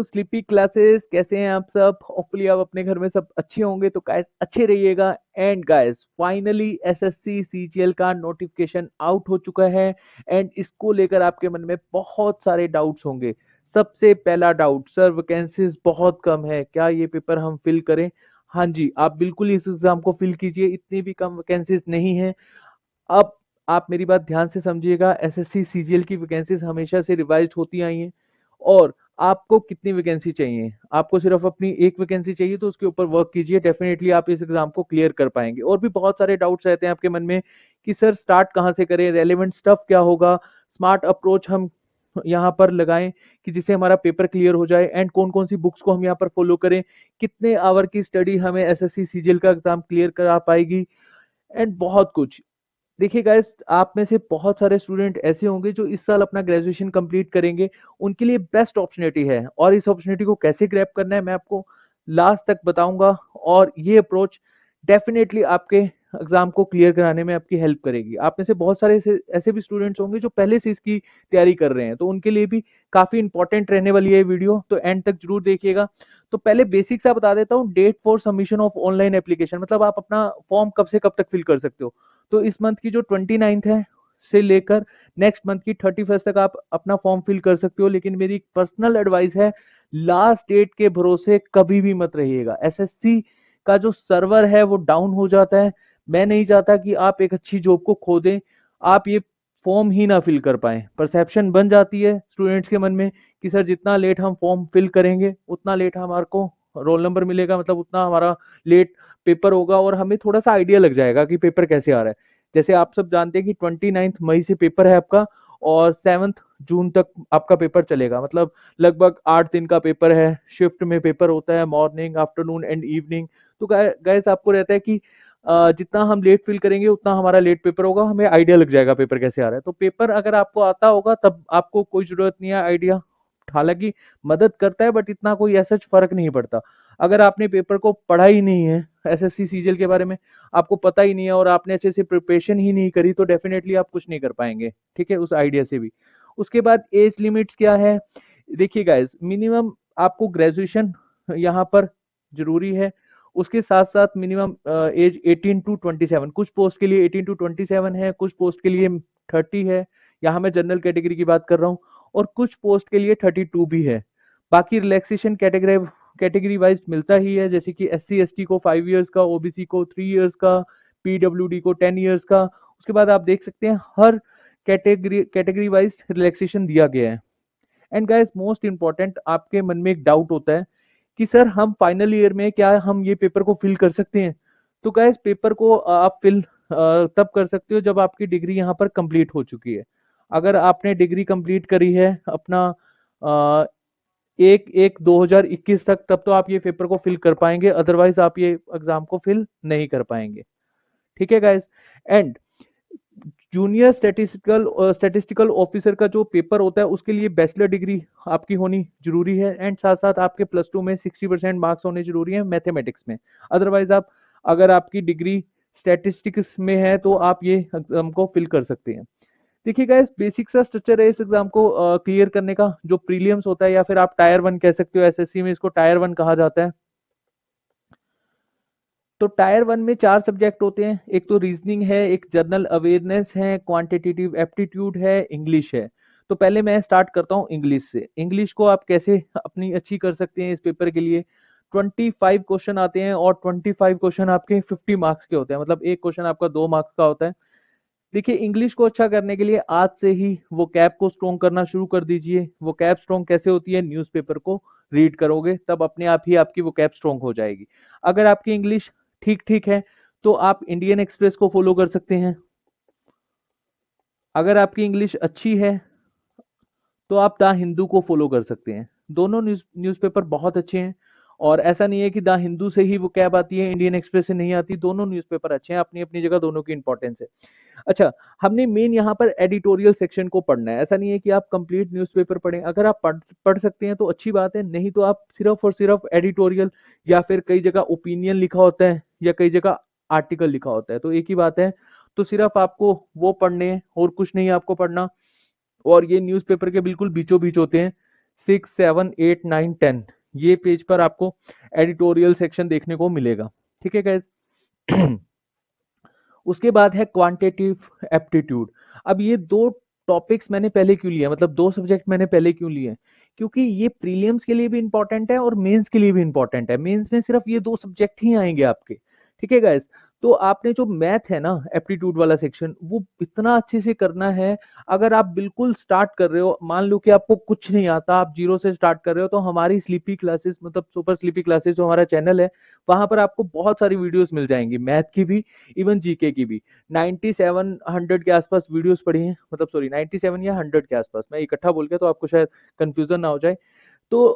To sleepy classes. कैसे हैं आप सब? होपफुली आप अपने घर में सब अच्छे होंगे, तो गाइस अच्छे रहिएगा। And guys finally SSC CGL का नोटिफिकेशन आउट हो चुका है एंड इसको लेकर आपके मन में बहुत सारे डाउट्स होंगे। सबसे पहला डाउट, सर वैकेंसीज बहुत कम है, क्या ये पेपर हम फिल करें? हाँ जी, आप बिल्कुल इस एग्जाम को फिल कीजिए, इतनी भी कम वैकेंसीज नहीं है। अब आप मेरी बात ध्यान से समझिएगा, एसएससी सीजीएल की वैकेंसीज हमेशा से रिवाइज होती आई हैं। और आपको कितनी वैकेंसी चाहिए? आपको सिर्फ अपनी एक वैकेंसी चाहिए, तो उसके ऊपर वर्क कीजिए, डेफिनेटली आप इस एग्जाम को क्लियर कर पाएंगे। और भी बहुत सारे डाउट्स रहते हैं आपके मन में कि सर स्टार्ट कहाँ से करें, रेलेवेंट स्टफ क्या होगा, स्मार्ट अप्रोच हम यहाँ पर लगाएं कि जिससे हमारा पेपर क्लियर हो जाए, एंड कौन कौन सी बुक्स को हम यहाँ पर फॉलो करें, कितने आवर की स्टडी हमें एसएससी सीजीएल का एग्जाम क्लियर करा पाएगी, एंड बहुत कुछ। देखिए गाइस, आप में से बहुत सारे स्टूडेंट ऐसे होंगे जो इस साल अपना ग्रेजुएशन कंप्लीट करेंगे, उनके लिए बेस्ट अपॉर्चुनिटी है। और इस अपॉर्चुनिटी को कैसे ग्रैब करना है मैं आपको लास्ट तक बताऊंगा। और ये अप्रोच डेफिनेटली आपके एग्जाम को क्लियर कराने में आपकी हेल्प करेगी। आप में से बहुत सारे ऐसे भी स्टूडेंट्स होंगे जो पहले से इसकी तैयारी कर रहे हैं, तो उनके लिए भी काफी इंपॉर्टेंट रहने वाली है वीडियो, तो एंड तक जरूर देखिएगा। तो पहले बेसिक सा बता देता हूँ, date for submission of online application, मतलब आप अपना फॉर्म कब से कब तक फिल कर सकते हो। तो इस मंथ की जो 29 है से लेकर नेक्स्ट मंथ की 31 तक आप अपना फॉर्म फिल कर सकते हो। लेकिन मेरी पर्सनल एडवाइस है, लास्ट डेट के भरोसे कभी भी मत रहिएगा। एसएससी का जो सर्वर है वो डाउन हो जाता है। मैं नहीं चाहता कि आप एक अच्छी जॉब को खो दें, आप ये फॉर्म ही ना फिल कर पाए। परसेप्शन बन जाती है स्टूडेंट्स के मन में कि सर जितना लेट हम फॉर्म फिल करेंगे उतना लेट हमारे को रोल नंबर मिलेगा, मतलब उतना हमारा लेट पेपर होगा, और हमें थोड़ा सा आइडिया लग जाएगा कि पेपर कैसे आ रहा है। जैसे आप सब जानते हैं कि 29 मई से पेपर है आपका, और 7 जून तक आपका पेपर चलेगा, मतलब लगभग 8 दिन का पेपर है। शिफ्ट में पेपर होता है, मॉर्निंग, आफ्टरनून एंड इवनिंग। तो गाइस आपको रहता है कि जितना हम लेट फिल करेंगे उतना हमारा लेट पेपर होगा, हमें आइडिया लग जाएगा पेपर कैसे आ रहा है। तो पेपर अगर आपको आता होगा तब आपको कोई जरूरत नहीं है आइडिया, हालांकि मदद करता है बट इतना कोई ऐसा फर्क नहीं पड़ता। अगर आपने पेपर को पढ़ा ही नहीं है, एसएससी सीजीएल के बारे में आपको पता ही नहीं है, और आपने अच्छे से प्रिपरेशन ही नहीं करी, तो डेफिनेटली आप कुछ नहीं कर पाएंगे, ठीक है, उस आइडिया से भी। उसके बाद एज लिमिट्स क्या है? देखिए गाइस, मिनिमम आपको ग्रेजुएशन यहाँ पर जरूरी है। उसके साथ साथ मिनिमम एज 18 to 27, कुछ पोस्ट के लिए 18 to 27 है, कुछ पोस्ट के लिए 30 है। यहाँ मैं जनरल कैटेगरी की बात कर रहा हूँ। और कुछ पोस्ट के लिए 32 भी है। बाकी रिलैक्सेशन कैटेगरी कैटेगरी वाइज मिलता ही है, जैसे कि एससी एसटी को 5 इयर्स का, ओबीसी को 3 इयर्स का, पीडब्ल्यूडी को 10 इयर्स का। उसके बाद आप देख सकते हैं हर कैटेगरी वाइज रिलैक्सेशन दिया गया है। एंड गाइस मोस्ट इंपॉर्टेंट, आपके मन में एक डाउट होता है कि सर हम फाइनल ईयर में क्या हम ये पेपर को फिल कर सकते हैं? तो गाइस पेपर को आप फिल तब कर सकते हो जब आपकी डिग्री यहाँ पर कंप्लीट हो चुकी है। अगर आपने डिग्री कंप्लीट करी है अपना 1/1/2021 तक, तब तो आप ये पेपर को फिल कर पाएंगे, अदरवाइज आप ये एग्जाम को फिल नहीं कर पाएंगे। ठीक है guys. And junior statistical officer का जो पेपर होता है उसके लिए बैचलर डिग्री आपकी होनी जरूरी है, एंड साथ साथ आपके +2 में 60% मार्क्स होने जरूरी है मैथमेटिक्स में। अदरवाइज आप, अगर आपकी डिग्री स्टैटिस्टिक्स में है तो आप ये एग्जाम को फिल कर सकते हैं। देखिए गाइस, बेसिक सा स्ट्रक्चर है इस एग्जाम को क्लियर करने का। जो प्रीलियम्स होता है, या फिर आप टायर 1 कह सकते हो, एसएससी में इसको टायर 1 कहा जाता है। तो टायर 1 में 4 सब्जेक्ट होते हैं, एक तो रीजनिंग है, एक जनरल अवेयरनेस है, क्वांटिटेटिव एप्टीट्यूड है, इंग्लिश है। तो पहले मैं स्टार्ट करता हूँ इंग्लिश से। इंग्लिश को आप कैसे अपनी अच्छी कर सकते हैं इस पेपर के लिए? 25 क्वेश्चन आते हैं, और 25 क्वेश्चन आपके 50 मार्क्स के होते हैं, मतलब एक क्वेश्चन आपका 2 मार्क्स का होता है। देखिए, इंग्लिश को अच्छा करने के लिए आज से ही वो कैप को स्ट्रॉन्ग करना शुरू कर दीजिए। वो कैप स्ट्रॉन्ग कैसे होती है? न्यूज़पेपर को रीड करोगे तब अपने आप ही आपकी वो कैप स्ट्रॉन्ग हो जाएगी। अगर आपकी इंग्लिश ठीक ठीक है तो आप इंडियन एक्सप्रेस को फॉलो कर सकते हैं। अगर आपकी इंग्लिश अच्छी है तो आप द हिंदू को फॉलो कर सकते हैं। दोनों न्यूज़पेपर बहुत अच्छे हैं, और ऐसा नहीं है कि द हिंदू से ही वो कैब आती है, इंडियन एक्सप्रेस से नहीं आती। दोनों न्यूज़पेपर अच्छे हैं, अपनी अपनी जगह दोनों की इंपॉर्टेंस है। अच्छा, हमने मेन यहाँ पर एडिटोरियल सेक्शन को पढ़ना है। ऐसा नहीं है कि आप कंप्लीट न्यूज़पेपर पढ़ें, अगर आप पढ़ सकते हैं तो अच्छी बात है, नहीं तो आप सिर्फ और सिर्फ एडिटोरियल, या फिर कई जगह ओपिनियन लिखा होता है, या कई जगह आर्टिकल लिखा होता है, तो एक ही बात है। तो सिर्फ आपको वो पढ़ने हैं और कुछ नहीं आपको पढ़ना। और ये न्यूज़पेपर के बिल्कुल बीचों बीच होते हैं, 6, 7, 8, 9, 10 ये पेज पर आपको एडिटोरियल सेक्शन देखने को मिलेगा। ठीक है गाइस। उसके बाद है क्वांटिटेटिव एप्टीट्यूड। अब ये दो टॉपिक्स मैंने पहले क्यों लिए, मतलब दो सब्जेक्ट मैंने पहले क्यों लिए, क्योंकि ये प्रीलिम्स के लिए भी इंपॉर्टेंट है और मेंस के लिए भी इंपॉर्टेंट है। मेंस में सिर्फ ये दो सब्जेक्ट ही आएंगे आपके। ठीक है गाइस। तो आपने जो मैथ है ना एप्टीट्यूड वाला सेक्शन, वो इतना अच्छे से करना है। अगर आप बिल्कुल स्टार्ट कर रहे हो, मान लो कि आपको कुछ नहीं आता, आप जीरो से स्टार्ट कर रहे हो, तो हमारी स्लीपी क्लासेस, मतलब सुपर स्लीपी क्लासेस जो हमारा चैनल है, वहां पर आपको बहुत सारी वीडियोस मिल जाएंगी, मैथ की भी, इवन जीके की भी। 9700 के आसपास वीडियोस पड़ी हैं, मतलब सॉरी 97 या 100 के आसपास, मैं इकट्ठा बोल गया तो आपको शायद कंफ्यूजन ना हो जाए। तो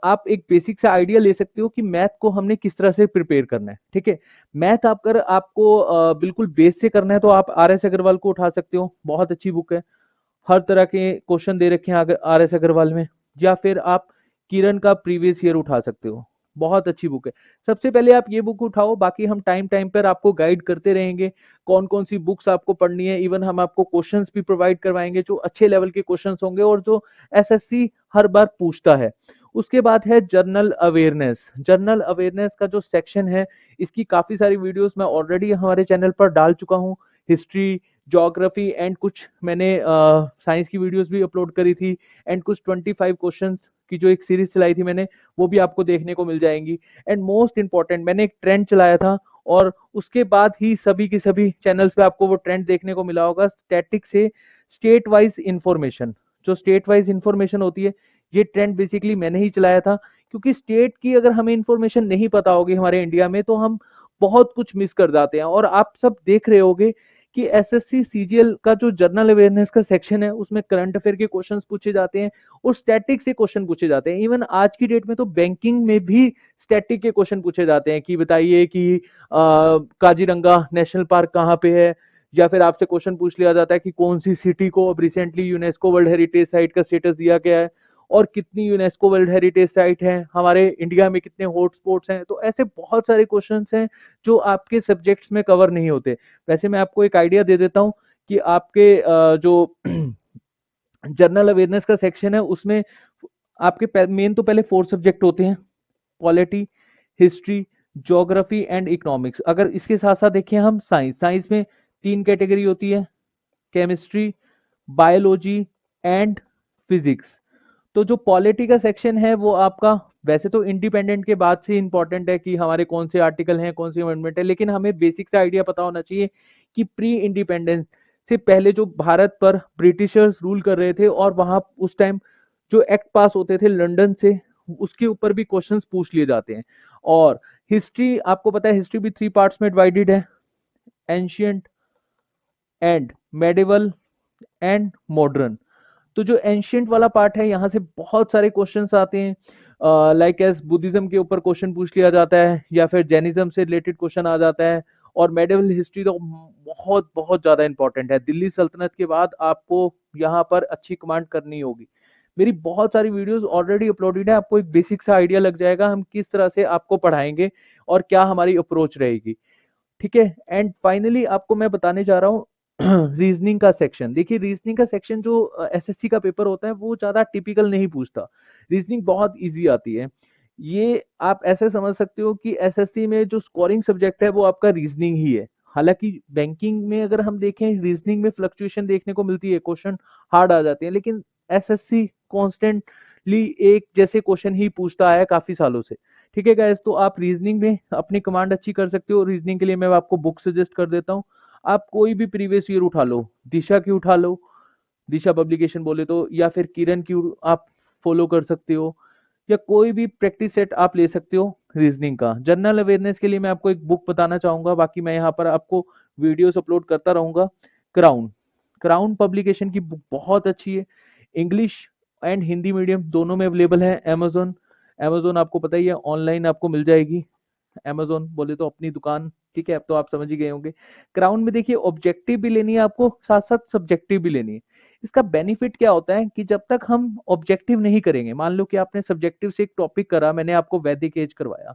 आप एक बेसिक सा आइडिया ले सकते हो कि मैथ को हमने किस तरह से प्रिपेयर करना है। ठीक है। मैथ आप अगर आपको बिल्कुल बेस से करना है तो आप आर एस अग्रवाल को उठा सकते हो, बहुत अच्छी बुक है। हर तरह के क्वेश्चन दे रखे हैं आर एस अग्रवाल में। या फिर आप किरण का प्रीवियस ईयर उठा सकते हो, बहुत अच्छी बुक है। सबसे पहले आप ये बुक उठाओ, बाकी हम टाइम टाइम पर आपको गाइड करते रहेंगे कौन कौन सी बुक्स आपको पढ़नी है। इवन हम आपको क्वेश्चंस भी प्रोवाइड करवाएंगे जो अच्छे लेवल के क्वेश्चंस होंगे और जो एसएससी हर बार पूछता है। उसके बाद है जर्नल अवेयरनेस। जर्नल अवेयरनेस का जो सेक्शन है, इसकी काफी सारी वीडियोस मैं ऑलरेडी हमारे चैनल पर डाल चुका हूँ। हिस्ट्री, ज्योग्राफी एंड कुछ मैंने साइंस की वीडियोस भी अपलोड करी थी, एंड कुछ 25 क्वेश्चंस की जो एक सीरीज चलाई थी मैंने, वो भी आपको देखने को मिल जाएंगी। एंड मोस्ट इंपॉर्टेंट, मैंने एक ट्रेंड चलाया था और उसके बाद ही सभी के सभी चैनल्स पे आपको वो ट्रेंड देखने को मिला होगा, स्टैटिक से स्टेट वाइज इंफॉर्मेशन। जो स्टेट वाइज इंफॉर्मेशन होती है, ये ट्रेंड बेसिकली मैंने ही चलाया था, क्योंकि स्टेट की अगर हमें इंफॉर्मेशन नहीं पता होगी हमारे इंडिया में, तो हम बहुत कुछ मिस कर जाते हैं। और आप सब देख रहे होगे कि एसएससी सीजीएल का जो जनरल अवेयरनेस का सेक्शन है, उसमें करंट अफेयर के क्वेश्चंस पूछे जाते हैं और स्टैटिक से क्वेश्चन पूछे जाते हैं। इवन आज की डेट में तो बैंकिंग में भी स्टैटिक के क्वेश्चन पूछे जाते हैं कि बताइए कि काजीरंगा नेशनल पार्क कहाँ पे है, या फिर आपसे क्वेश्चन पूछ लिया जाता है कि कौन सी सिटी को अब recently UNESCO world heritage site का स्टेटस दिया गया है, और कितनी यूनेस्को वर्ल्ड हेरिटेज साइट है हमारे इंडिया में, कितने हॉटस्पॉट्स हैं। तो ऐसे बहुत सारे क्वेश्चंस हैं जो आपके सब्जेक्ट्स में कवर नहीं होते। वैसे मैं आपको एक आइडिया दे देता हूँ कि आपके जो जनरल अवेयरनेस का सेक्शन है, उसमें आपके मेन तो पहले 4 सब्जेक्ट होते हैं, polity, history, geography and economics. अगर इसके साथ साथ देखें हम साइंस, साइंस में 3 कैटेगरी होती है, केमिस्ट्री, बायोलॉजी एंड फिजिक्स। तो जो पॉलिटी का सेक्शन है वो आपका वैसे तो इंडिपेंडेंट के बाद से इंपॉर्टेंट है कि हमारे कौन से आर्टिकल हैं, कौन सी अमेंडमेंट है, लेकिन हमें बेसिक सा आइडिया पता होना चाहिए कि प्री इंडिपेंडेंस से पहले जो भारत पर ब्रिटिशर्स रूल कर रहे थे और वहां उस टाइम जो एक्ट पास होते थे लंदन से, उसके ऊपर भी क्वेश्चंस पूछ लिए जाते हैं। और हिस्ट्री, आपको पता है हिस्ट्री भी 3 पार्ट्स में डिवाइडेड है, ancient and medieval and modern. तो जो एंशियंट वाला पार्ट है, यहाँ से बहुत सारे क्वेश्चंस आते हैं, लाइक एज बुद्धिज्म के ऊपर क्वेश्चन पूछ लिया जाता है, या फिर जैनिज्म से रिलेटेड क्वेश्चन आ जाता है। और मेडिवल हिस्ट्री तो बहुत बहुत ज्यादा इंपॉर्टेंट है, दिल्ली सल्तनत के बाद आपको यहाँ पर अच्छी कमांड करनी होगी। मेरी बहुत सारी वीडियोस ऑलरेडी अपलोडेड है, आपको एक बेसिक सा आइडिया लग जाएगा हम किस तरह से आपको पढ़ाएंगे और क्या हमारी अप्रोच रहेगी। ठीक है। एंड फाइनली आपको मैं बताने जा रहा हूँ रीजनिंग का सेक्शन। देखिए रीजनिंग का सेक्शन जो एसएससी का पेपर होता है वो ज्यादा टिपिकल नहीं पूछता, रीजनिंग बहुत इजी आती है। ये आप ऐसे समझ सकते हो कि एसएससी में जो स्कोरिंग सब्जेक्ट है वो आपका रीजनिंग ही है। हालांकि बैंकिंग में अगर हम देखें, रीजनिंग में फ्लक्चुएशन देखने को मिलती है, क्वेश्चन हार्ड आ जाते हैं, लेकिन एसएससी कॉन्स्टेंटली एक जैसे क्वेश्चन ही पूछता आया है काफी सालों से। ठीक है गाइस, तो आप रीजनिंग में अपनी कमांड अच्छी कर सकते हो। रीजनिंग के लिए मैं आपको बुक सजेस्ट कर देता हूँ। आप कोई भी प्रीवियस ईयर उठा लो, दिशा की उठा लो, दिशा पब्लिकेशन बोले तो, या फिर किरण की आप फॉलो कर सकते हो, या कोई भी प्रैक्टिस सेट आप ले सकते हो रीजनिंग का। जनरल अवेयरनेस के लिए मैं आपको एक बुक बताना चाहूंगा, बाकी मैं यहाँ पर आपको वीडियोस अपलोड करता रहूंगा। क्राउन, क्राउन पब्लिकेशन की बुक बहुत अच्छी है, इंग्लिश एंड हिंदी मीडियम दोनों में अवेलेबल है। अमेजोन, अमेजोन आपको पता ही है ऑनलाइन आपको मिल जाएगी, अमेजोन बोले तो अपनी दुकान। ठीक है, अब तो आप समझ ही गए होंगे। क्राउन में देखिए ऑब्जेक्टिव भी लेनी है आपको, साथ साथ सब्जेक्टिव भी लेनी है। इसका बेनिफिट क्या होता है कि जब तक हम ऑब्जेक्टिव नहीं करेंगे, मान लो कि आपने सब्जेक्टिव से एक टॉपिक करा, मैंने आपको वैदिक एज करवाया,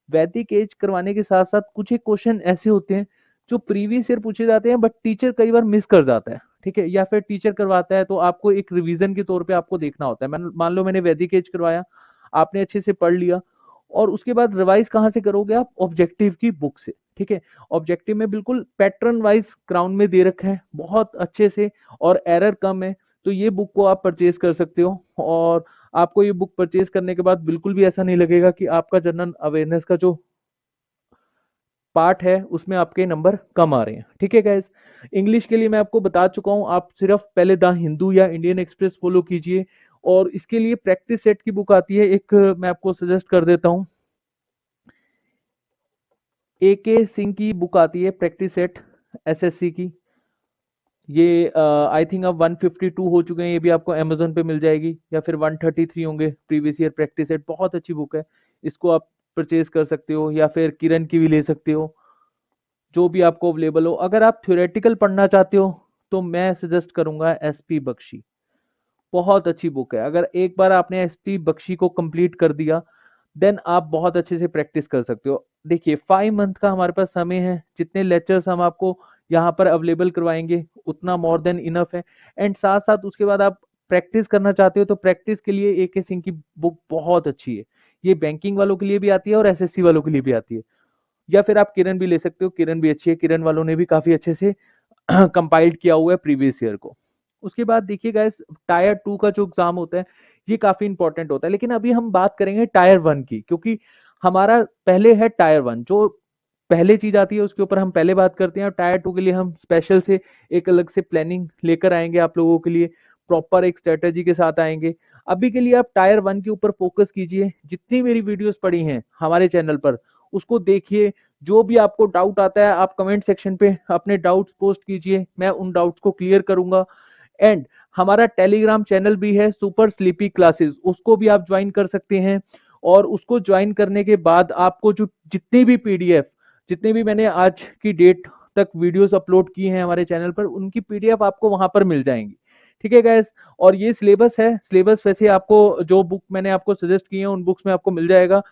वैदिक एज करवाने के साथ साथ कुछ एक क्वेश्चन ऐसे होते हैं जो प्रीवियस ईयर पूछे जाते हैं बट टीचर कई बार मिस कर जाता है। ठीक है, या फिर टीचर करवाता है तो आपको एक रिवीजन के तौर पे आपको देखना होता है। मान लो मैंने वैदिक एज करवाया, आपने अच्छे से पढ़ लिया, और उसके बाद रिवाइज कहाँ से करोगे आप? ऑब्जेक्टिव की बुक से। ठीक है, ऑब्जेक्टिव में बिल्कुल पैटर्न वाइज ग्राउंड में दे रखा है बहुत अच्छे से, और एरर कम है, तो ये बुक को आप परचेज कर सकते हो। और आपको ये बुक परचेज करने के बाद बिल्कुल भी ऐसा नहीं लगेगा कि आपका जनरल अवेयरनेस का जो पार्ट है उसमें आपके नंबर कम आ रहे हैं। ठीक है गाइस, इंग्लिश के लिए मैं आपको बता चुका हूं, आप सिर्फ पहले द हिंदू या इंडियन एक्सप्रेस फॉलो कीजिए, और इसके लिए प्रैक्टिस सेट की बुक आती है एक, मैं आपको सजेस्ट कर देता हूं, ए के सिंह की बुक आती है प्रैक्टिस सेट एसएससी की। ये आई थिंक अब 152 हो चुके हैं, ये भी आपको अमेजोन पे मिल जाएगी, या फिर 133 होंगे। प्रीवियस ईयर प्रैक्टिस सेट बहुत अच्छी बुक है, इसको आप परचेज कर सकते हो, या फिर किरण की भी ले सकते हो, जो भी आपको अवेलेबल हो। अगर आप थ्योरेटिकल पढ़ना चाहते हो तो मैं सजेस्ट करूंगा एसपी बख्शी, बहुत अच्छी बुक है। अगर एक बार आपने एसपी बख्शी को कंप्लीट कर दिया, देन आप बहुत अच्छे से प्रैक्टिस कर सकते हो। देखिए 5 मंथ का हमारे पास समय है, जितने लेक्चर्स हम आपको यहाँ पर अवेलेबल करवाएंगे उतना मोर देन इनफ है। एंड साथ साथ उसके बाद आप प्रैक्टिस करना चाहते हो तो प्रैक्टिस के लिए ए के सिंह की बुक बहुत अच्छी है। ये बैंकिंग वालों के लिए भी आती है और एसएससी वालों के लिए भी आती है। या फिर आप किरण भी ले सकते हो, किरण भी अच्छी है, किरण वालों ने भी काफी अच्छे से कंपाइल्ड किया हुआ है प्रीवियस ईयर को। उसके बाद देखिए गाइस, टायर 2 का जो एग्जाम होता है ये काफी इंपॉर्टेंट होता है, लेकिन अभी हम बात करेंगे टायर 1 की, क्योंकि हमारा पहले है टायर 1, जो पहले चीज आती है उसके ऊपर हम पहले बात करते हैं, और टायर 2 के लिए हम स्पेशल से एक अलग से प्लानिंग लेकर आएंगे आप लोगों के लिए, प्रॉपर एक स्ट्रेटेजी के साथ आएंगे। अभी के लिए आप टायर 1 के ऊपर फोकस कीजिए, जितनी मेरी वीडियोस पड़ी हैं हमारे चैनल पर उसको देखिए, जो भी आपको डाउट आता है आप कमेंट सेक्शन पे अपने डाउट्स पोस्ट कीजिए, मैं उन डाउट्स को क्लियर करूंगा। एंड हमारा टेलीग्राम चैनल भी है सुपर स्लीपी क्लासेस, उसको भी आप ज्वाइन कर सकते हैं। और उसको ज्वाइन करने के बाद आपको जो जितनी भी पीडीएफ, जितने भी मैंने आज की डेट तक वीडियोस अपलोड की हैं हमारे चैनल पर, उनकी पीडीएफ आपको वहां पर मिल जाएंगी। ठीक है गैस, और ये सिलेबस है, सिलेबस वैसे आपको जो बुक मैंने आपको सजेस्ट की है उन बुक्स में आपको मिल जाएगा।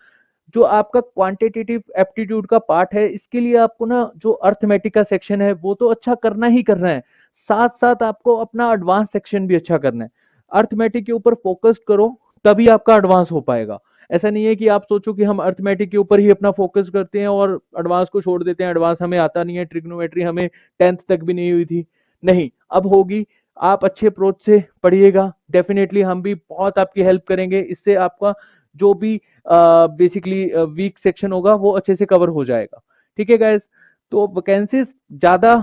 जो आपका क्वांटिटेटिव एप्टीट्यूड का पार्ट है, इसके लिए आपको ना जो अर्थमेटिक का सेक्शन है वो तो अच्छा करना ही करना है, साथ साथ आपको अपना एडवांस सेक्शन भी अच्छा करना है। अर्थमेटिक के ऊपर फोकस करो, तभी आपका एडवांस हो पाएगा। ऐसा नहीं है कि आप सोचो कि हम अर्थमेटिक के ऊपर ही अपना फोकस करते हैं और एडवांस को छोड़ देते हैं, एडवांस हमें आता नहीं है, ट्रिग्नोमेट्री हमें 10th तक भी नहीं हुई थी। नहीं, अब होगी। आप अच्छे अप्रोच से पढ़िएगा, डेफिनेटली हम भी बहुत आपकी हेल्प करेंगे, इससे आपका जो भी बेसिकली वीक सेक्शन होगा वो अच्छे से कवर हो जाएगा। ठीक है गाइस, तो वैकेंसीज ज्यादा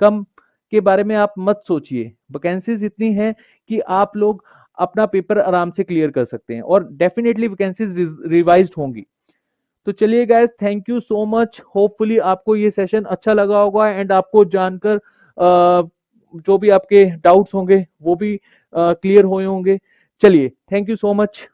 कम के बारे में आप मत सोचिए, वैकेंसीज इतनी है कि आप लोग अपना पेपर आराम से क्लियर कर सकते हैं, और डेफिनेटली वैकेंसीज रिवाइज्ड होंगी। तो चलिए guys, thank you so much, hopefully आपको ये सेशन अच्छा लगा होगा, एंड आपको जानकर जो भी आपके डाउट्स होंगे वो भी क्लियर हुए होंगे। चलिए, थैंक यू सो मच।